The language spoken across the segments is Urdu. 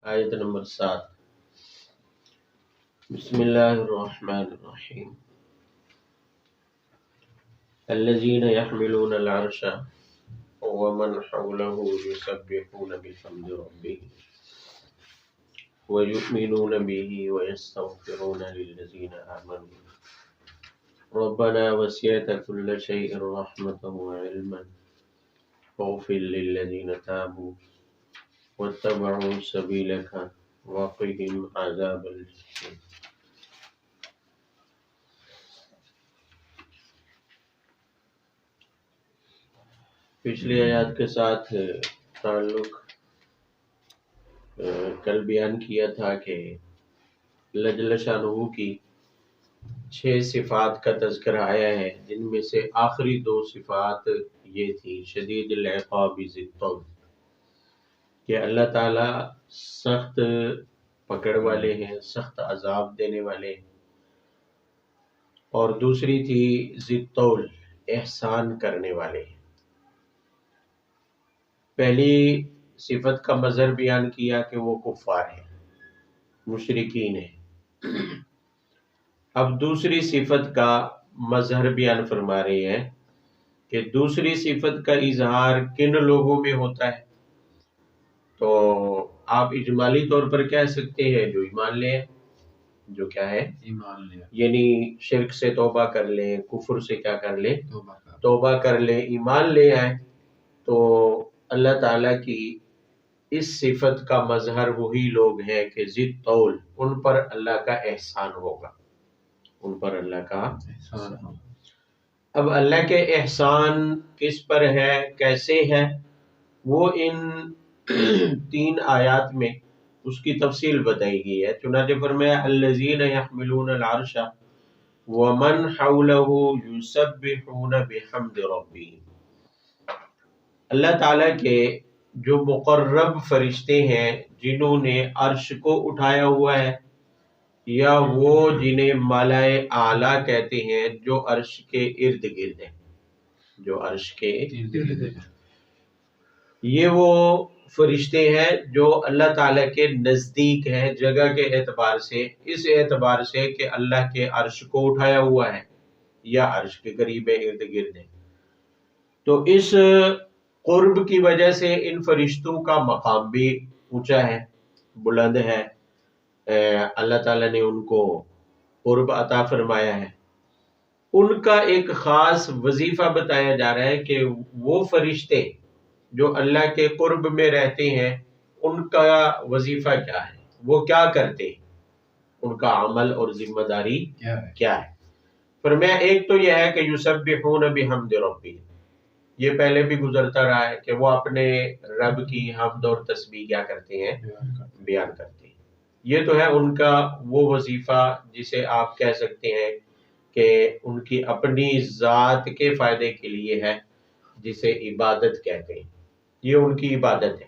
آیت نمبر 7۔ بسم اللہ الرحمن الرحیم۔ الذین یحملون العرش ومن حوله یسبحون بحمد ربهم ویؤمنون به ویستغفرون للذین آمنوا ربنا وسعت كل شیء رحمة وعلما فاغفر للذین تابوا واتبعوا سبیلک وقهم عذاب الجحیم۔ پچھلی آیات کے ساتھ تعلق کل بیان کیا تھا کہ اللہ جل شانہ کی 6 صفات کا تذکرہ آیا ہے، جن میں سے آخری 2 صفات یہ تھی شدید العقاب ذی الطول، کہ اللہ تعالیٰ سخت پکڑ والے ہیں، سخت عذاب دینے والے ہیں، اور دوسری تھی ذی الطول، احسان کرنے والے ہیں۔ پہلی صفت کا مظہر بیان کیا کہ وہ کفار ہیں، مشرکین ہیں۔ اب دوسری صفت کا مظہر بیان فرما رہے ہیں کہ دوسری صفت کا اظہار کن لوگوں میں ہوتا ہے، تو آپ اجمالی طور پر کہہ سکتے ہیں جو ایمان لے، جو کیا ہے ایمان لے، یعنی شرک سے توبہ کر لیں، کفر سے کیا کر لیں، توبہ کر لیں، ایمان لے آئیں، تو اللہ تعالیٰ کی اس صفت کا مظہر وہی لوگ ہیں کہ ذی الطول، ان پر اللہ کا احسان ہوگا، ان پر اللہ کا احسان ہوگا۔ اب اللہ کے احسان کس پر ہے، کیسے ہے، وہ ان 3 آیات میں اس کی تفصیل بتائی گئی ہے۔ چنانچہ فرمایا الذین یحملون العرش ومن حولہ یسبحون بحمد ربہم۔ اللہ تعالیٰ کے جو مقرب فرشتے ہیں جنہوں نے عرش کو اٹھایا ہوا ہے، یا وہ جنہیں ملائے اعلیٰ کہتے ہیں جو عرش کے ارد گرد ہیں، جو عرش کے ارد گرد ہیں، یہ وہ فرشتے ہیں جو اللہ تعالیٰ کے نزدیک ہیں جگہ کے اعتبار سے، اس اعتبار سے کہ اللہ کے عرش کو اٹھایا ہوا ہے یا عرش کے قریب ارد گرد ہیں۔ تو اس قرب کی وجہ سے ان فرشتوں کا مقام بھی اونچا ہے، بلند ہے، اللہ تعالیٰ نے ان کو قرب عطا فرمایا ہے۔ ان کا ایک خاص وظیفہ بتایا جا رہا ہے کہ وہ فرشتے جو اللہ کے قرب میں رہتے ہیں ان کا وظیفہ کیا ہے، وہ کیا کرتے ہیں، ان کا عمل اور ذمہ داری کیا ہے۔ فرمایا ایک تو یہ ہے کہ یسبحون بحمد ربہم، یہ پہلے بھی گزرتا رہا ہے کہ وہ اپنے رب کی حمد اور تسبیح کیا کرتے ہیں، بیان کرتے ہیں۔ یہ تو ہے ان کا وہ وظیفہ جسے آپ کہہ سکتے ہیں کہ ان کی اپنی ذات کے فائدے کے لیے ہے، جسے عبادت کہتے ہیں۔ یہ ان کی عبادت ہے،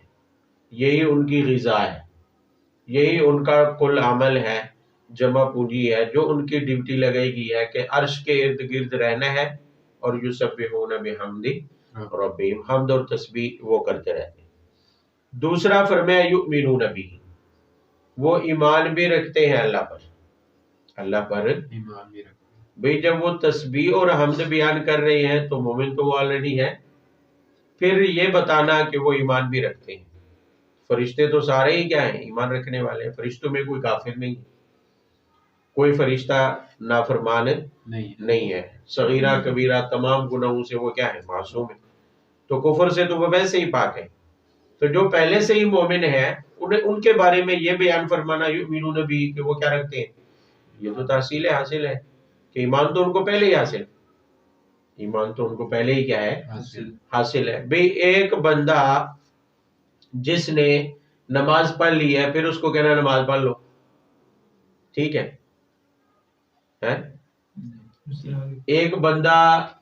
یہی ان کی غذا ہے، یہی ان کا کل عمل ہے، جمع پونجی ہے، جو ان کی ڈیوٹی لگائی گئی ہے کہ عرش کے ارد گرد رہنا ہے اور یسبحون بحمد ربہم، حمد اور تسبیح وہ کرتے رہتے ہیں۔ دوسرا فرمایا یؤمنون بہ، وہ ایمان بھی رکھتے ہیں اللہ پر، اللہ پر ایمان بھی رکھتے ہیں۔ بھئی جب وہ تسبیح اور حمد بیان کر رہے ہیں تو مومن تو وہ آلریڈی ہے، پھر یہ بتانا کہ وہ ایمان بھی رکھتے ہیں۔ فرشتے تو سارے ہی کیا ہیں، ایمان رکھنے والے ہیں، فرشتوں میں کوئی کافر نہیں ہے، کوئی فرشتہ نافرمان نہیں ہے، صغیرہ کبیرہ تمام گناہوں سے وہ کیا ہے، معصوم ہے، تو کفر سے تو وہ ویسے ہی پاک ہے۔ تو جو پہلے سے ہی مومن ہیں ان کے بارے میں یہ بیان فرمانا یؤمنون بہ کہ وہ کیا رکھتے ہیں، یہ تو تحصیل حاصل ہے کہ ایمان تو ان کو پہلے ہی حاصل، ایمان تو ان کو پہلے ہی کیا ہے، حاصل ہے۔ بھئی ایک بندہ جس نے نماز پڑھ لی ہے پھر اس کو کہنا نماز پڑھ لو، ٹھیک ہے؟ ایک بندہ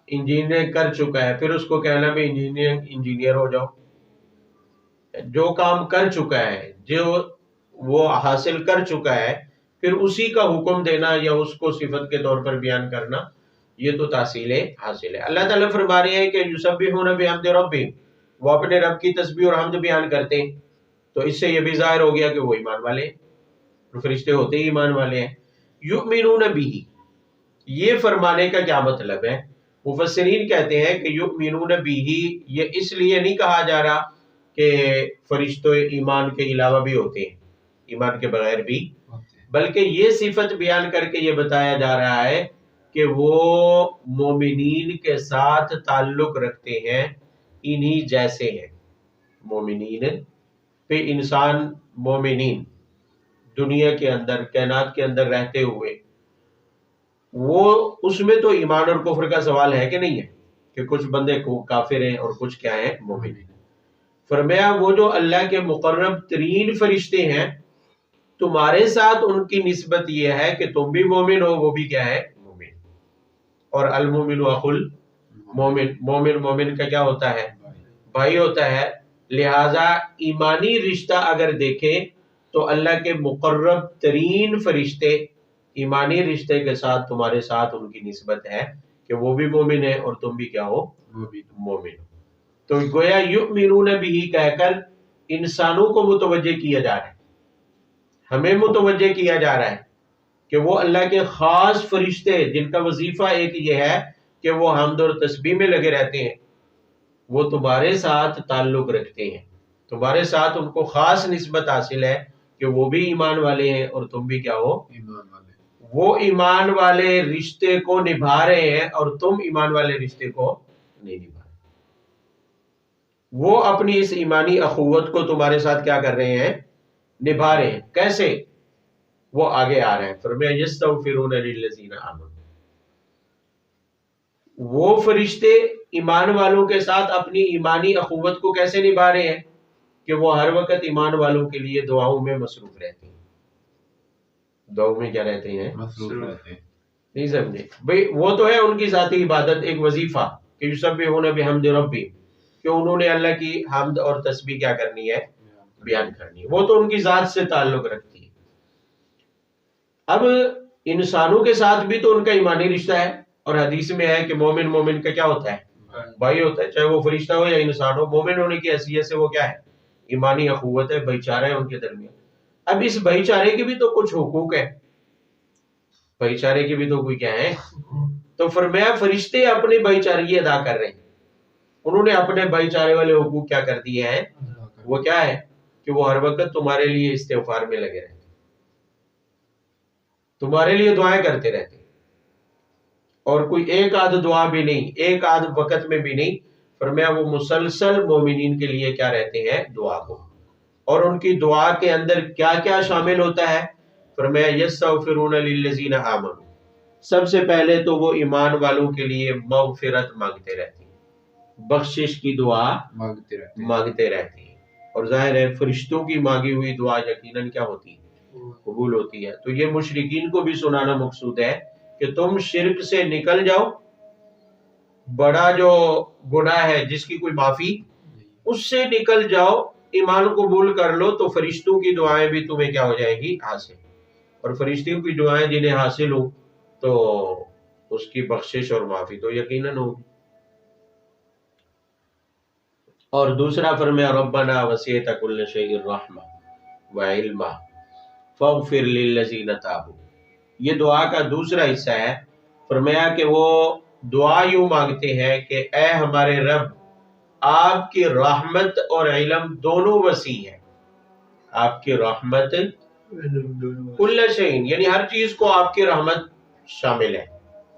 انجینئر کر چکا ہے پھر اس کو کہنا بھی انجینئر ہو جاؤ، جو کام کر چکا ہے، جو وہ حاصل کر چکا ہے، پھر اسی کا حکم دینا یا اس کو صفت کے طور پر بیان کرنا، یہ تو تحصیل حاصل ہے۔ اللہ تعالیٰ فرما رہے ہیں کہ یسبحون بحمد ربہم، وہ اپنے رب کی تسبیح اور حمد بیان کرتے ہیں۔ تو اس سے یہ بھی ظاہر ہو گیا کہ وہ ایمان والے ہیں، فرشتے ہوتے ہی ایمان والے ہیں۔ یؤمنون بہ، یہ فرمانے کا کیا مطلب ہے؟ مفسرین کہتے ہیں کہ یؤمنون بہ یہ اس لیے نہیں کہا جا رہا کہ فرشتوں ایمان کے علاوہ بھی ہوتے ہیں، ایمان کے بغیر بھی، بلکہ یہ صفت بیان کر کے یہ بتایا جا رہا ہے کہ وہ مومنین کے ساتھ تعلق رکھتے ہیں، انہی جیسے ہیں۔ مومنین پہ انسان، مومنین دنیا کے اندر، کائنات کے اندر رہتے ہوئے، وہ اس میں تو ایمان اور کفر کا سوال ہے کہ نہیں ہے، کہ کچھ بندے کو کافر ہیں اور کچھ کیا ہیں، مومن ہیں۔ فرمایا وہ جو اللہ کے مقرب ترین فرشتے ہیں، تمہارے ساتھ ان کی نسبت یہ ہے کہ تم بھی مومن ہو، وہ بھی کیا ہے، مومن۔ اور المومن اخو المومن، مومن مومن کا کیا ہوتا ہے، بھائی ہوتا ہے۔ لہذا ایمانی رشتہ اگر دیکھیں تو اللہ کے مقرب ترین فرشتے ایمانی رشتے کے ساتھ تمہارے ساتھ ان کی نسبت ہے کہ وہ بھی مومن ہے اور تم بھی کیا ہو، مومن ہو۔ تو گویا یؤمنون بہ کہہ کر انسانوں کو متوجہ کیا جا رہا ہے، ہمیں متوجہ کیا جا رہا ہے کہ وہ اللہ کے خاص فرشتے جن کا وظیفہ ایک یہ ہے کہ وہ حمد اور تسبیح میں لگے رہتے ہیں، وہ تمہارے ساتھ تعلق رکھتے ہیں، تمہارے ساتھ ان کو خاص نسبت حاصل ہے کہ وہ بھی ایمان والے ہیں اور تم بھی کیا ہو، ایمان والے۔ وہ ایمان والے رشتے کو نبھا رہے ہیں اور تم ایمان والے رشتے کو نہیں نبھا رہے۔ وہ اپنی اس ایمانی اخوت کو تمہارے ساتھ کیا کر رہے ہیں، نبھا رہے ہیں۔ کیسے؟ وہ آگے آ رہے ہیں، فرمایا یستغفرون للذین آمنوا، وہ فرشتے ایمان والوں کے ساتھ اپنی ایمانی اخوت کو کیسے نبھا رہے ہیں کہ وہ ہر وقت ایمان والوں کے لیے دعاؤں میں مصروف رہتے ہیں۔ دعاؤں میں کیا رہتے ہیں، مصروف رہتے ہیں۔ نہیں سمجھے بھئی؟ وہ تو ہے ان کی ذاتی عبادت، ایک وظیفہ کہ یسبحون بحمد ربہم، کہ انہوں نے اللہ کی حمد اور تسبیح کیا کرنی ہے، بیان کرنی ہے، وہ تو ان کی ذات سے تعلق رکھتی ہے۔ اب انسانوں کے ساتھ بھی تو ان کا ایمانی رشتہ ہے، اور حدیث میں ہے کہ مومن مومن کا کیا ہوتا ہے، بھائی ہوتا ہے، چاہے وہ فرشتہ ہو یا انسان ہو، مومن ہونے کی حیثیت سے وہ کیا ہے، ایمانی اخوت ہے، بھائی چارہ ہے ان کے درمیان۔ اب اس بھائی چارے کے بھی تو کچھ حقوق ہیں، بھائی چارے کے بھی تو کوئی کیا ہے، تو فرمایا فرشتے اپنے بھائی چارگی ادا کر رہے ہیں، انہوں نے اپنے بھائی چارے والے حقوق کیا کر دیے ہیں، وہ کیا ہے کہ وہ ہر وقت تمہارے لیے استغفار میں لگے رہتے ہیں، تمہارے لیے دعائیں کرتے رہتے ہیں، اور کوئی ایک آدھ دعا بھی نہیں، ایک آدھ وقت میں بھی نہیں، فرمایا وہ مسلسل مومنین کے لیے کیا رہتے ہیں، دعا کو۔ اور ان کی دعا کے اندر کیا کیا شامل ہوتا ہے؟ فرمایا یستغفرون للذین آمنوا، سب سے پہلے تو وہ ایمان والوں کے لیے مغفرت مانگتے رہتے ہیں، بخشش کی دعا مانگتے رہتے ہیں، اور ظاہر ہے فرشتوں کی مانگی ہوئی دعا یقیناً کیا ہوتی ہے، قبول ہوتی ہے۔ تو یہ مشرکین کو بھی سنانا مقصود ہے کہ تم شرک سے نکل جاؤ، بڑا جو گناہ ہے جس کی کوئی معافی، اس سے نکل جاؤ، ایمان قبول کر لو، تو فرشتوں کی دعائیں بھی تمہیں کیا ہو جائیں گی، حاصل۔ اور فرشتوں کی دعائیں جنہیں حاصل ہو تو اس کی بخشش اور معافی تو یقیناً ہوگی۔ اور دوسرا فرمایا ربنا وسعت کل شیء رحمہ وعلما فاغفر للذین تابوا، یہ دعا کا دوسرا حصہ ہے۔ فرمایا کہ وہ دعا یوں مانگتے ہیں کہ اے ہمارے رب، آپ کی رحمت اور علم دونوں وسیع ہے، آپ کی رحمت کل شیء یعنی ہر چیز کو آپ کی رحمت شامل ہے،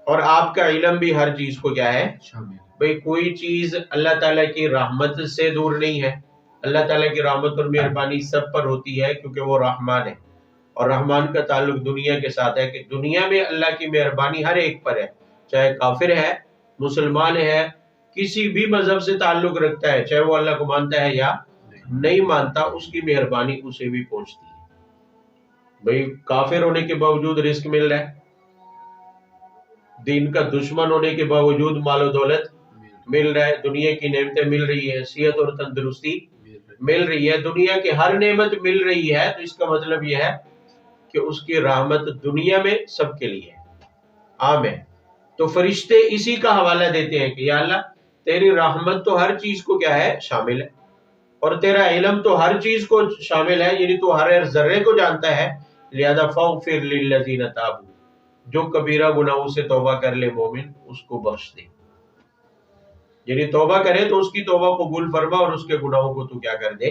اور آپ کا علم بھی ہر چیز کو کیا ہے، شامل۔ بھئی کوئی چیز اللہ تعالیٰ کی رحمت سے دور نہیں ہے، اللہ تعالیٰ کی رحمت اور مہربانی سب پر ہوتی ہے کیونکہ وہ رحمان ہے، اور رحمان کا تعلق دنیا کے ساتھ ہے کہ دنیا میں اللہ کی مہربانی ہر ایک پر ہے، چاہے کافر ہے، مسلمان ہے، کسی بھی مذہب سے تعلق رکھتا ہے، چاہے وہ اللہ کو مانتا ہے یا نہیں مانتا، اس کی مہربانی اسے بھی پہنچتی ہے۔ بھئی کافر ہونے کے باوجود رزق مل رہا ہے، دین کا دشمن ہونے کے باوجود مال و دولت مل رہا ہے، دنیا کی نعمتیں مل رہی ہیں، صحت اور تندرستی مل رہی ہے، دنیا کی ہر نعمت مل رہی ہے، تو اس کا مطلب یہ ہے کہ اس کی رحمت دنیا میں سب کے لیے عام ہے۔ تو فرشتے اسی کا حوالہ دیتے ہیں کہ یا اللہ تیری رحمت تو ہر چیز کو کیا ہے، شامل ہے، اور تیرا علم تو ہر چیز کو شامل ہے، یعنی تو ہر ذرے کو جانتا ہے، لہذا فاغفر للذین تابوا، جو کبیرہ گناہوں سے توبہ کر لے مومن اس کو بخش دے، یعنی توبہ کرے تو اس کی توبہ قبول فرما اور اس کے گناہوں کو تو کیا کر دے،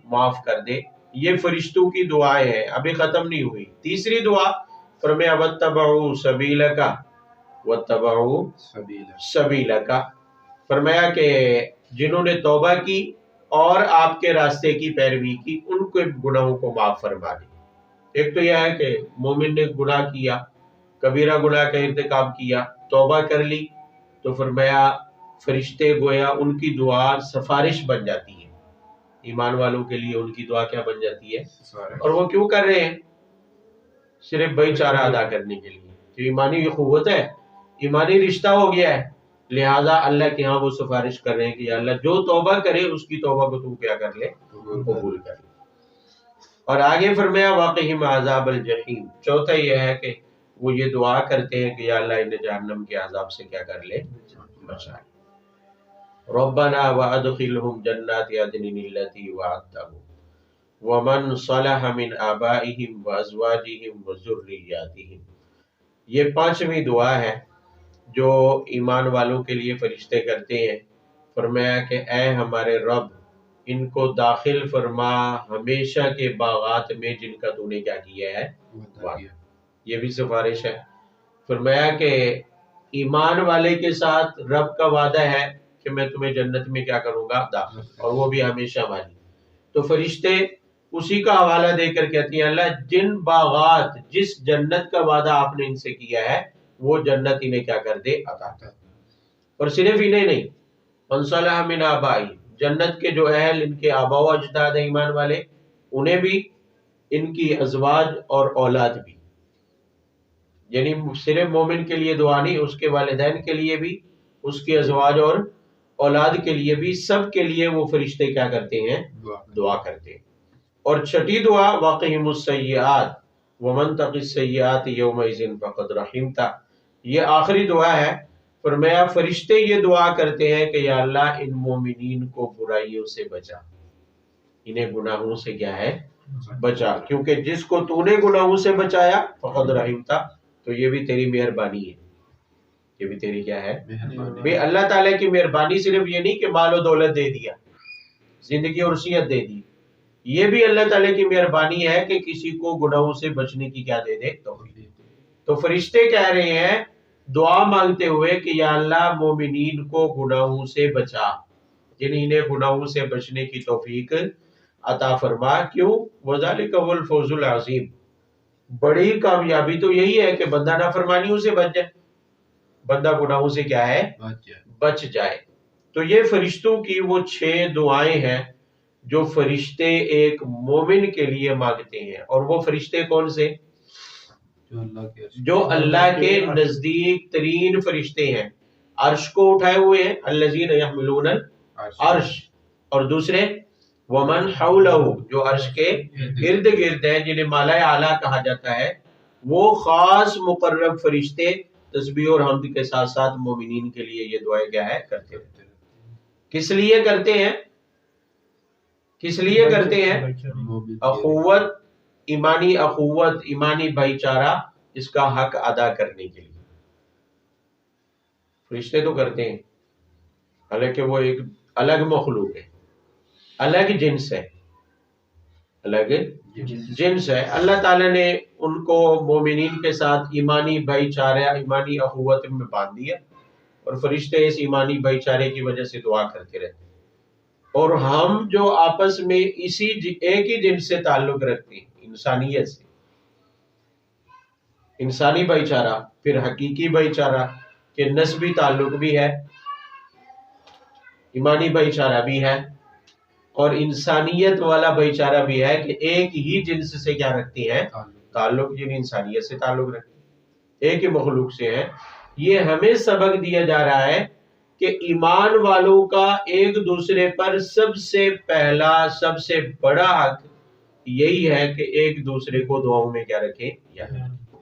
معاف کر دے۔ یہ فرشتوں کی دعائیں ہیں، ابھی ختم نہیں ہوئی۔ تیسری دعا فرمایا واتبعوا سبیلک، واتبعوا سبیلک، فرمایا کہ جنہوں نے توبہ کی اور آپ کے راستے کی پیروی کی ان کے گناہوں کو معاف فرما دے۔ ایک تو یہ ہے کہ مومن نے گناہ کیا، کبیرہ گناہ کا ارتکاب کیا، توبہ کر لی، تو فرمایا فرشتے گویا ان کی دعا سفارش بن جاتی ہے، ایمان والوں کے لیے ان کی دعا کیا بن جاتی ہے، اور وہ کیوں کر رہے ہیں؟ صرف بھائی چارہ ادا کرنے کے لیے، جو ایمانی قوت ہے، ایمانی رشتہ ہو گیا ہے، لہذا اللہ کے ہاں وہ سفارش کر رہے ہیں کہ یا اللہ جو توبہ کرے اس کی توبہ کو تو کیا کر لے، قبول کر لے۔ اور آگے فرمایا واقعہم عذاب الجحیم، چوتھا یہ ہے کہ وہ یہ دعا کرتے ہیں کہ یا اللہ انہیں جہنم کے عذاب سے کیا کر لے، بچا لے۔ ربنا وادخلهم جنات عدن التي وعدتهم ومن صلح من آبائهم وازواجهم وذرياتهم، یہ پانچویں دعا ہے جو ایمان والوں کے لیے فرشتے کرتے ہیں۔ فرمایا کہ اے ہمارے رب ان کو داخل فرما ہمیشہ کے باغات میں جن کا تو نے کیا کیا ہے، یہ بھی سفارش ہے۔ فرمایا کہ ایمان والے کے ساتھ رب کا وعدہ ہے کہ میں تمہیں جنت میں کیا کروں گا، داخل، اور وہ بھی ہمیشہ والی۔ تو فرشتے اسی کا حوالہ دے کر کہتی ہیں اللہ جن باغات، جس جنت کا وعدہ آپ نے ان سے کیا ہے وہ جنت انہیں کیا کر دے، عطا کر۔ اور صرف انہیں نہیں، من صلح من آبائی، جنت کے جو اہل ان کے آبا و اجداد ہیں ایمان والے، انہیں بھی، ان کی ازواج اور اولاد بھی، یعنی صرف مومن کے لیے دعا نہیں، اس کے والدین کے لیے بھی، اس کے ازواج اور اولاد کے لیے بھی، سب کے لیے وہ فرشتے کیا کرتے ہیں، دعا کرتے ہیں۔ اور چھٹی دعا واقعہم السیئات ومن تق السیئات یومئذ فقد رحمتہ، یہ آخری دعا ہے۔ فرمایا فرشتے یہ دعا کرتے ہیں کہ یا اللہ ان مومنین کو برائیوں سے بچا، انہیں گناہوں سے کیا ہے، بچا، کیونکہ جس کو تو نے گناہوں سے بچایا فقد رحمتہ، تو یہ بھی تیری مہربانی ہے، یہ بھی تیری کیا ہے، بے اللہ تعالیٰ کی مہربانی۔ صرف یہ نہیں کہ مال و دولت دے دیا، زندگی اور صحت دے دی، یہ بھی اللہ تعالیٰ کی مہربانی ہے کہ کسی کو گناہوں سے بچنے کی کیا دے دے، توفیق۔ تو فرشتے کہہ رہے ہیں دعا مانگتے ہوئے کہ یا اللہ مومنین کو گناہوں سے بچا، یعنی انہیں گناہوں سے بچنے کی توفیق عطا فرما۔ کیوں؟ وذالک هو الفوز العظیم، بڑی کامیابی تو یہی ہے کہ بندہ نافرمانیوں سے بچ جائے، بندہ گناہوں سے کیا ہے، بچ جائے۔ تو یہ فرشتوں کی وہ 6 دعائیں ہیں جو فرشتے ایک مومن کے لیے مانگتے ہیں۔ اور وہ فرشتے کون سے؟ جو اللہ کے نزدیک ترین فرشتے ہیں، عرش کو اٹھائے ہوئے ہیں، الذین یحملون العرش، اور دوسرے ومن حولہ، جو عرش کے ارد گرد ہیں، جنہیں مالا اعلیٰ کہا جاتا ہے، وہ خاص مقرب فرشتے تسبیح اور حمد کے ساتھ ساتھ مومنین کے لیے یہ دعائیں کیا ہے، کرتے رہتے ہیں۔ کس لیے کرتے ہیں؟ کس لیے کرتے ہیں؟ اخوت، ایمانی اخوت، ایمانی بھائی چارہ، اس کا حق ادا کرنے کے لیے فرشتے تو کرتے ہیں، حالانکہ وہ ایک الگ مخلوق ہے، الگ جنس ہے، الگ جنس ہے۔ اللہ تعالیٰ نے ان کو مومنین کے ساتھ ایمانی بھائی چارہ، ایمانی اخوت میں باندھ دیا، اور فرشتے اس ایمانی بھائی چارے کی وجہ سے دعا کرتے رہتے ہیں۔ اور ہم جو آپس میں اسی ایک ہی جنس سے تعلق رکھتے ہیں، انسانیت سے، انسانی بھائی چارہ، پھر حقیقی بھائی چارہ کہ نسبی تعلق بھی ہے، ایمانی بھائی چارہ بھی ہے، اور انسانیت والا بھائی چارہ بھی ہے کہ ایک ہی جنس سے کیا رکھتے ہیں، تعلق، یعنی انسانیت سے تعلق رکھتے ہیں، ایک ہی مخلوق سے ہے۔ یہ ہمیں سبق دیا جا رہا ہے کہ ایمان والوں کا ایک دوسرے پر سب سے پہلا، سب سے بڑا حق یہی ہے کہ ایک دوسرے کو دعاؤں میں کیا رکھیں، یاد رکھیں۔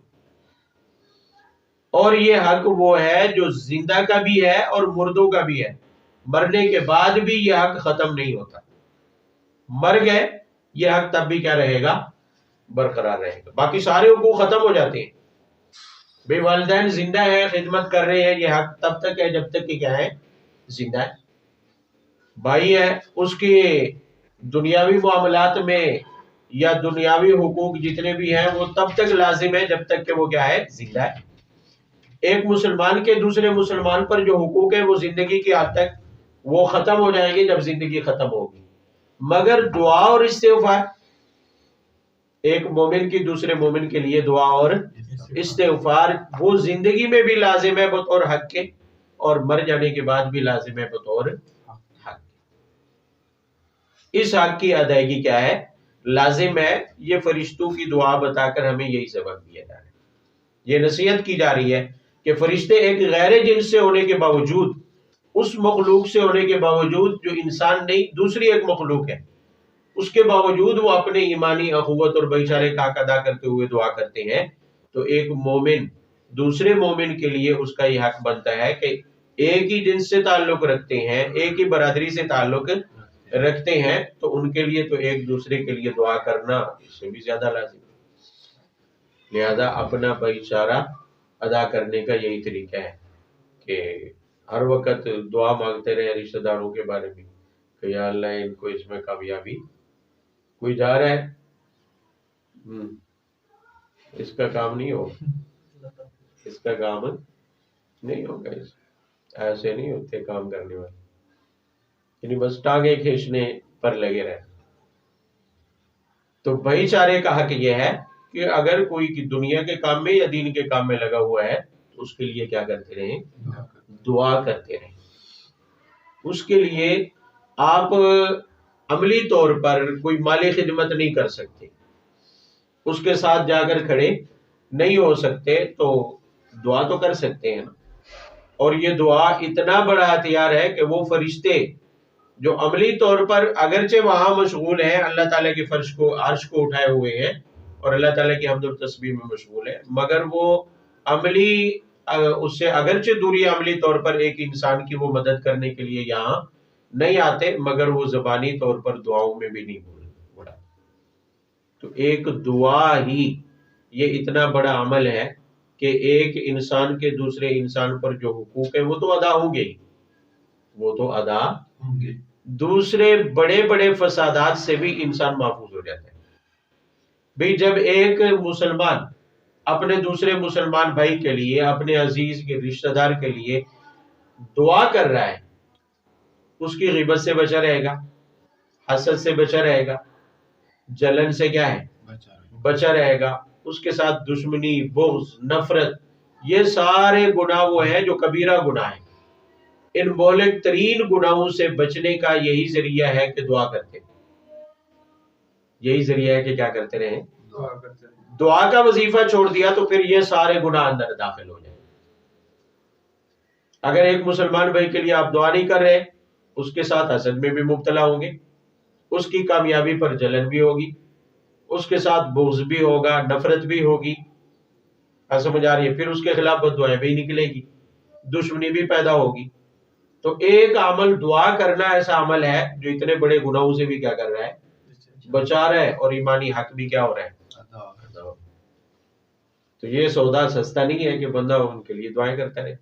اور یہ حق وہ ہے جو زندہ کا بھی ہے اور مردوں کا بھی ہے، مرنے کے بعد بھی یہ حق ختم نہیں ہوتا۔ مر گئے یہ حق تب بھی کیا رہے گا؟ برقرار رہے گا. باقی سارے حقوق ختم ہو جاتے ہیں. بھئی والدین زندہ ہے، خدمت کر رہے ہیں، یہ حق تب تک ہے جب تک کہ کیا ہے؟ زندہ ہے. بھائی ہے، اس کی دنیاوی معاملات میں یا دنیاوی حقوق جتنے بھی ہیں وہ تب تک لازم ہے جب تک کہ وہ کیا ہے؟ زندہ ہے. ایک مسلمان کے دوسرے مسلمان پر جو حقوق ہے وہ زندگی کی حد تک وہ ختم ہو جائیں گے جب زندگی ختم ہوگی. مگر دعا اور استغفار، ایک مومن کی دوسرے مومن کے لیے دعا اور استغفار وہ زندگی میں بھی لازم ہے بطور حق کے، اور مر جانے کے بعد بھی لازم ہے بطور حق. اس حق کی ادائیگی کیا ہے؟ لازم ہے. یہ فرشتوں کی دعا بتا کر ہمیں یہی سبق دیا جا رہا ہے. یہ نصیحت کی جا رہی ہے کہ فرشتے ایک غیر جنس سے ہونے کے باوجود، اس مخلوق سے ہونے کے باوجود جو انسان نہیں دوسری ایک مخلوق ہے، اس کے باوجود وہ اپنے ایمانی اخوت اور بھائی چارے کا حق ادا کرتے ہوئے دعا کرتے ہیں. تو ایک مومن دوسرے مومن کے لیے اس کا یہ حق بنتا ہے کہ ایک ہی جنس سے تعلق رکھتے ہیں، ایک ہی برادری سے تعلق رکھتے ہیں، تو ان کے لیے تو ایک دوسرے کے لیے دعا کرنا اس سے بھی زیادہ لازم ہے. لہذا اپنا بھائی چارہ ادا کرنے کا یہی طریقہ ہے کہ ہر وقت دعا مانگتے رہے رشتہ داروں کے بارے میں کہ یا اللہ ان کو اس میں کامیابی. کوئی جا رہا ہے اس کا کام نہیں ہوگا، اس کا کام نہیں ہوگا، ایسے نہیں ہوتے کام کرنے والے، یعنی بس ٹانگیں کھینچنے پر لگے رہے. تو بھائی چارے کا حق یہ ہے کہ اگر کوئی دنیا کے کام میں یا دین کے کام میں لگا ہوا ہے تو اس کے لیے کیا کرتے رہیں؟ دعا کرتے رہیں. اس کے لیے آپ عملی طور پر کوئی مالی خدمت نہیں کر سکتے، اس کے ساتھ جا کر کھڑے نہیں ہو سکتے، تو دعا تو کر سکتے ہیں نا. اور یہ دعا اتنا بڑا ہتھیار ہے کہ وہ فرشتے جو عملی طور پر اگرچہ وہاں مشغول ہیں، اللہ تعالیٰ کے فرش کو عرش کو اٹھائے ہوئے ہیں اور اللہ تعالیٰ کی حمد و تسبیح میں مشغول ہیں، مگر وہ عملی اس سے اگرچہ دوری عملی طور پر ایک انسان کی وہ مدد کرنے کے لیے یہاں نہیں آتے، مگر وہ زبانی طور پر دعاؤں میں بھی نہیں بولا. تو ایک دعا ہی یہ اتنا بڑا عمل ہے کہ ایک انسان کے دوسرے انسان پر جو حقوق ہیں وہ تو ادا ہوں گے ہی، وہ تو ادا ہوں گے. دوسرے بڑے بڑے فسادات سے بھی انسان محفوظ ہو جاتا ہے. بھئی جب ایک مسلمان اپنے دوسرے مسلمان بھائی کے لیے، اپنے عزیز کے رشتہ دار کے لیے دعا کر رہا ہے، اس کی غیبت سے بچا رہے گا، حسد سے بچا رہے گا، جلن سے کیا ہے؟ بچا رہے گا. اس کے ساتھ دشمنی، بغض، نفرت، یہ سارے گناہ وہ ہیں جو کبیرہ گناہ ہیں. ان مہلک ترین گناہوں سے بچنے کا یہی ذریعہ ہے کہ دعا کرتے ہیں. یہی ذریعہ ہے کہ کیا کرتے رہیں؟ دعا کا وظیفہ چھوڑ دیا تو پھر یہ سارے گناہ اندر داخل ہو جائیں. اگر ایک مسلمان بھائی کے لیے آپ دعا نہیں کر رہے، اس کے ساتھ حسد میں بھی مبتلا ہوں گے، اس کی کامیابی پر جلن بھی ہوگی، اس کے ساتھ بغض بھی ہوگا، نفرت بھی ہوگی. سمجھ آ رہی ہے؟ پھر اس کے خلاف بددعائیں بھی نکلے گی، دشمنی بھی پیدا ہوگی. تو ایک عمل دعا کرنا ایسا عمل ہے جو اتنے بڑے گناہوں سے بھی کیا کر رہا ہے؟ بچا رہا ہے، اور ایمانی حق بھی کیا ہو رہا ہے؟ تو یہ سودا سستا نہیں ہے کہ بندہ ان کے لیے دعائیں کرتا رہے.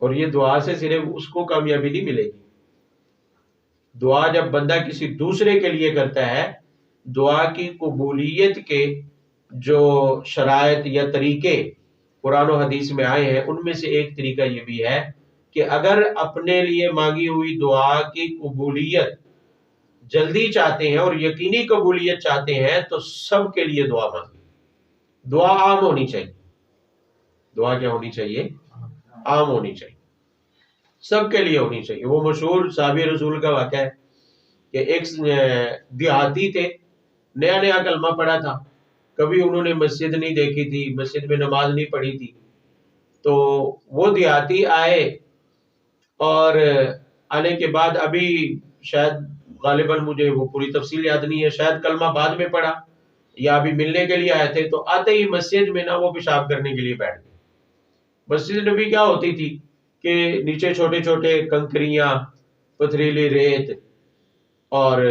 اور یہ دعا سے صرف اس کو کامیابی نہیں ملے گی. دعا جب بندہ کسی دوسرے کے لیے کرتا ہے، دعا کی قبولیت کے جو شرائط یا طریقے قرآن و حدیث میں آئے ہیں، ان میں سے ایک طریقہ یہ بھی ہے کہ اگر اپنے لیے مانگی ہوئی دعا کی قبولیت جلدی چاہتے ہیں اور یقینی قبولیت چاہتے ہیں تو سب کے لیے دعا مانگیں. دعا عام ہونی چاہیے. دعا کیا ہونی چاہیے؟ عام ہونی چاہیے، سب کے لیے ہونی چاہیے. وہ مشہور صحابی رسول کا واقعہ ہے کہ ایک دیہاتی تھے، نیا نیا کلمہ پڑھا تھا، کبھی انہوں نے مسجد نہیں دیکھی تھی، مسجد میں نماز نہیں پڑھی تھی. تو وہ دیہاتی آئے، اور آنے کے بعد ابھی شاید غالباً مجھے وہ پوری تفصیل یاد نہیں ہے، شاید کلمہ بعد میں پڑھا یا ابھی ملنے کے لیے آئے تھے. تو آتے ہی مسجد میں نا وہ پیشاب کرنے کے لیے بیٹھ گئے. مسجد نبی کیا ہوتی تھی کہ نیچے چھوٹے چھوٹے کنکریاں، پتھریلی ریت اور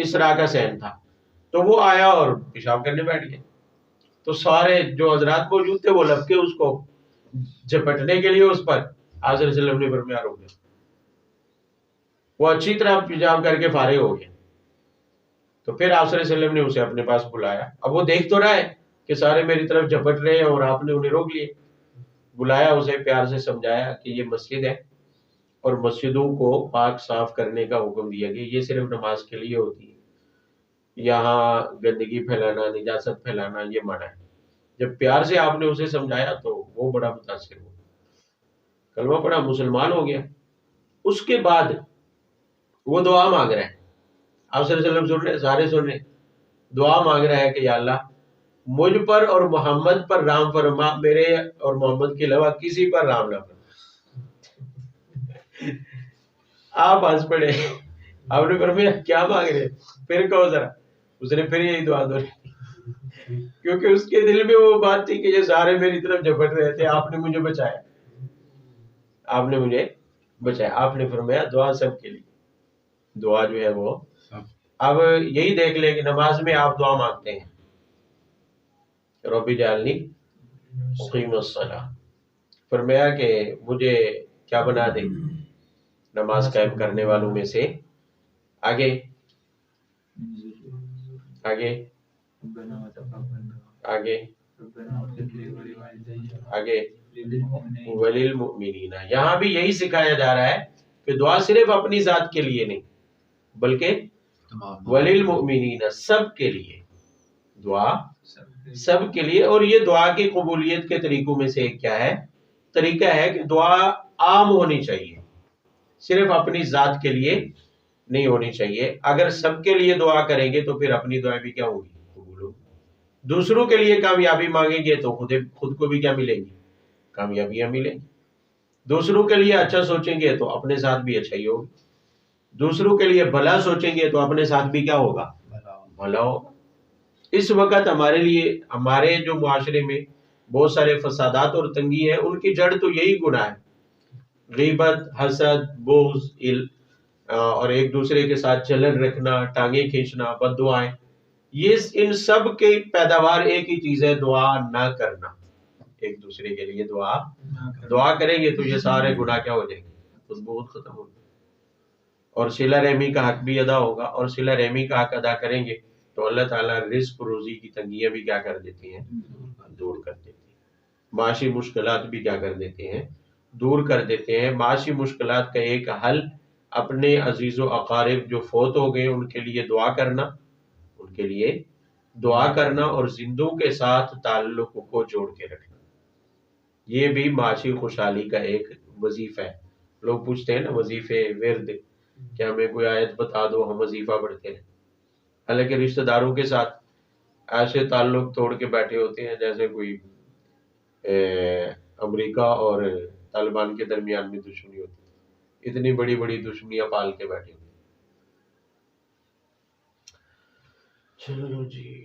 اسرا کا صحن تھا، تو وہ آیا اور پیشاب کرنے بیٹھ گیا، تو سارے جو حضرات موجود تھے وہ لب کے اس کو جھپٹنے کے لیے اس پر آپ صلی اللہ علیہ وسلم نے فرمایا رک گیا، وہ اچھی طرح پیشاب کر کے فارغ ہو گیا، تو پھر آپ صلی اللہ علیہ وسلم نے اسے اپنے پاس بلایا، اب وہ دیکھ تو رہا ہے کہ سارے میری طرف جھپٹ رہے ہیں اور آپ نے انہیں روک لیے، بلایا اسے پیار سے سمجھایا کہ یہ مسجد ہے اور مسجدوں کو پاک صاف کرنے کا حکم دیا گیا، یہ صرف نماز کے لیے ہوتی ہے، یہاں گندگی پھیلانا نجاست پھیلانا یہ منع ہے۔ جب پیار سے آپ نے اسے سمجھایا تو وہ بڑا متاثر ہوا، کلمہ پڑھا، مسلمان ہو گیا۔ اس کے بعد وہ دعا مانگ رہا ہے، آپ صلی اللہ علیہ وسلم سن رہے، سارے سن رہے، دعا مانگ رہا ہے کہ یا اللہ مجھ پر اور محمد پر رحم فرما، میرے اور محمد کے علاوہ کسی پر رحم نہ فرما۔ آپ ہنس پڑے، آپ نے فرمایا کیا مانگ رہے، پھر کہو ذرا، اس نے پھر یہی دعا دہرائی، کیونکہ اس کے دل میں وہ بات تھی کہ یہ سارے میری طرف جھپٹ رہے تھے، آپ نے مجھے بچایا، آپ نے مجھے بچایا، آپ نے فرمایا دعا سب کے لیے، دعا جو ہے وہ اب یہی دیکھ لیں کہ نماز میں آپ دعا مانگتے ہیں، رب جعلنی مقیم الصلاۃ، فرمایا کہ مجھے کیا بنا دے نماز قائم کرنے والوں میں سے، آگے آگے آگے آگے وللمؤمنین، یہاں بھی یہی سکھایا جا رہا ہے کہ دعا صرف اپنی ذات کے لیے نہیں بلکہ وللمؤمنین، سب کے لیے، دعا سب کے لیے۔ اور یہ دعا کی قبولیت کے طریقوں میں سے ایک کیا ہے، طریقہ ہے کہ دعا عام ہونی چاہیے، صرف اپنی ذات کے لیے نہیں ہونی چاہیے۔ اگر سب کے لیے دعا کریں گے تو پھر اپنی دعا بھی کیا ہوگی، قبول ہوگی۔ دوسروں کے لیے کامیابی مانگیں گے تو خود کو بھی کیا ملیں گی، کامیابیاں ملیں گی۔ دوسروں کے لیے اچھا سوچیں گے تو اپنے ساتھ بھی اچھا ہی ہوگا، دوسروں کے لیے بھلا سوچیں گے تو اپنے ساتھ بھی کیا ہوگا، بھلا ہوگا۔ اس وقت ہمارے لیے، ہمارے جو معاشرے میں بہت سارے فسادات اور تنگی ہے، ان کی جڑ تو یہی گناہ ہے، غیبت، حسد، بغض، اور ایک دوسرے کے ساتھ جلن رکھنا، ٹانگیں کھینچنا، بد دعائیں، یہ ان سب کی پیداوار ایک ہی چیز ہے، دعا نہ کرنا۔ ایک دوسرے کے لیے دعا کریں گے تو یہ سارے گناہ کیا ہو جائیں گے، بہت ختم ہو جائیں گے، اور صلہ رحمی کا حق بھی ادا ہوگا، اور صلہ رحمی کا حق ادا کریں گے تو اللہ تعالیٰ رزق روزی کی تنگیاں بھی کیا کر دیتی ہیں، دور کر دیتی ہیں، معاشی مشکلات بھی کیا کر دیتے ہیں، دور کر دیتے ہیں۔ معاشی مشکلات کا ایک حل اپنے عزیز و اقارب جو فوت ہو گئے ان کے لیے دعا کرنا، ان کے لیے دعا کرنا، اور زندوں کے ساتھ تعلق کو جوڑ کے رکھنا، یہ بھی معاشی خوشحالی کا ایک وظیفہ ہے۔ لوگ پوچھتے ہیں نا وظیفے، ورد، کہ ہمیں کوئی آیت بتا دو ہم وظیفہ پڑھتے ہیں، حالانکہ رشتہ داروں کے ساتھ ایسے تعلق توڑ کے بیٹھے ہوتے ہیں جیسے کوئی امریکہ اور طالبان کے درمیان میں دشمنی ہوتی ہے، اتنی بڑی بڑی دشمنیاں پال کے بیٹھے ہوتے ہیں۔ چلو جی۔